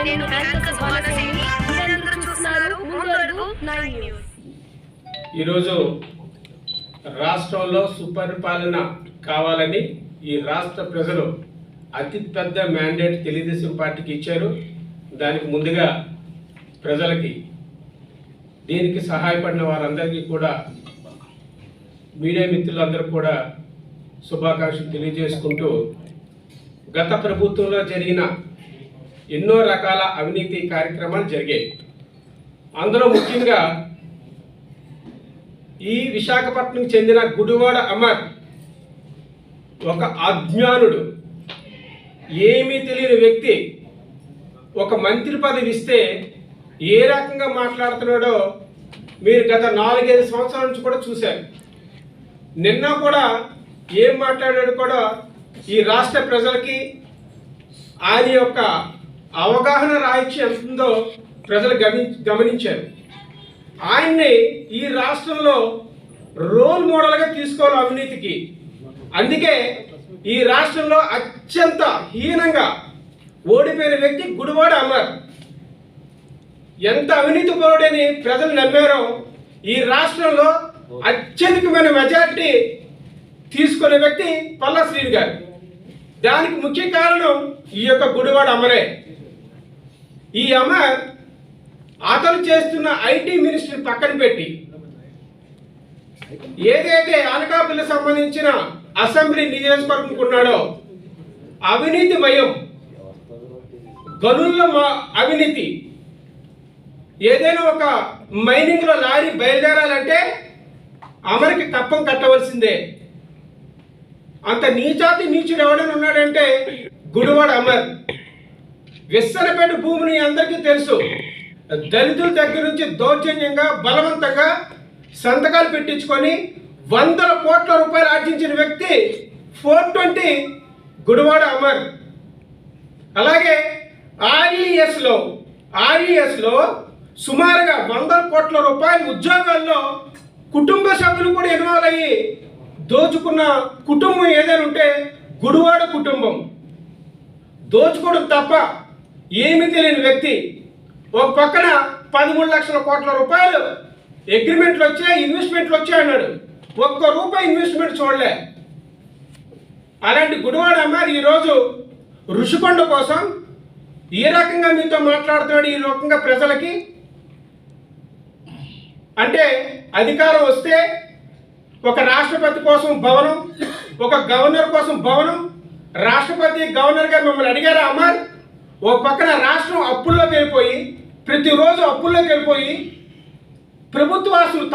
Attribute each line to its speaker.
Speaker 1: నేను యాంకర్ సువర్ణసేని. మీరందరూ చూస్తున్నారు ముందడుగు 9 న్యూస్.
Speaker 2: ఈరోజు రాష్ట్రంలో సుపరిపాలన కావాలని ఈ రాష్ట్ర ప్రజలు అతి పెద్ద మ్యాండేట్ తెలుగుదేశం పార్టీకి ఇచ్చారు. దానికి ముందుగా ప్రజలకి దీనికి సహాయపడిన వారందరికీ కూడా మీడియా మిత్రులందరూ కూడా శుభాకాంక్షలు తెలియజేసుకుంటూ, గత ప్రభుత్వంలో జరిగిన ఎన్నో రకాల అవినీతి కార్యక్రమాలు జరిగాయి. అందులో ముఖ్యంగా ఈ విశాఖపట్నం చెందిన గుడివాడ అమర్ ఒక అజ్ఞానుడు, ఏమీ తెలియని వ్యక్తి ఒక మంత్రి పదవి ఇస్తే ఏ రకంగా మాట్లాడుతున్నాడో మీరు గత 4-5 సంవత్సరాల నుంచి కూడా చూశారు. నిన్న కూడా ఏం మాట్లాడాడు కూడా ఈ రాష్ట్ర ప్రజలకి ఆయన యొక్క అవగాహన రాహిత్యం ఎంత ఉందో ప్రజలు గమనించారు. ఆయన్ని ఈ రాష్ట్రంలో రోల్ మోడల్గా తీసుకోవాలి అవినీతికి. అందుకే ఈ రాష్ట్రంలో అత్యంత హీనంగా ఓడిపోయిన వ్యక్తి గుడివాడ అమర్. ఎంత అవినీతి పరుడని ప్రజలు నమ్మారో ఈ రాష్ట్రంలో అత్యధికమైన మెజారిటీ తీసుకునే వ్యక్తి పల్లా శ్రీని గారు. దానికి ముఖ్య కారణం ఈ యొక్క గుడివాడ అమరే. ఈ అమర్ అతను చేస్తున్న ఐటీ మినిస్ట్రీ పక్కన పెట్టి ఏదైతే అనకాపల్లికి సంబంధించిన అసెంబ్లీ నియోజకవర్గం ఉన్నాడో అవినీతిమయం, గనుల్లో అవినీతి, ఏదైనా ఒక మైనింగ్లో లారీ బయలుదేరాలంటే అమర్కి కప్పం కట్టవలసిందే. అంత నీచాతి నీచుడు ఎవడని ఉన్నాడంటే గుడివాడ అమర్. విస్సనపేట భూమిని అందరికీ తెలుసు. దళితుల దగ్గర నుంచి దౌర్జన్యంగా బలవంతంగా సంతకాలు పెట్టించుకొని 100 కోట్ల రూపాయలు ఆర్జించిన వ్యక్తి 420 గుడివాడ అమర్. అలాగే ఆర్ఈఎస్లో సుమారుగా 100 కోట్ల రూపాయల ఉద్యోగాల్లో కుటుంబ సభ్యులు కూడా ఇన్వాల్వ్ అయ్యి దోచుకున్న కుటుంబం ఏదైనా ఉంటే గుడివాడ కుటుంబం. దోచుకోవడం తప్ప ఏమీ తెలియని వ్యక్తి. ఒక పక్కన 13 లక్షల కోట్ల రూపాయలు అగ్రిమెంట్లు వచ్చాయి, ఇన్వెస్ట్మెంట్లు వచ్చాయి అన్నాడు. ఒక్క రూపాయి ఇన్వెస్ట్మెంట్ చూడలే. అలాంటి గుడివాడ అమ్మారు ఈరోజు ఋషికొండ కోసం ఏ రకంగా మీతో మాట్లాడుతున్నాడు ఈ రకంగా ప్రజలకి. అంటే అధికారం వస్తే ఒక రాష్ట్రపతి కోసం భవనం, ఒక గవర్నర్ కోసం భవనం, రాష్ట్రపతి గవర్నర్గా మిమ్మల్ని అడిగారా అమర్? ఒక పక్కన రాష్ట్రం అప్పుల్లోకి వెళ్ళిపోయి ప్రతిరోజు అప్పుల్లోకి వెళ్ళిపోయి ప్రభుత్వ ఆస్తులు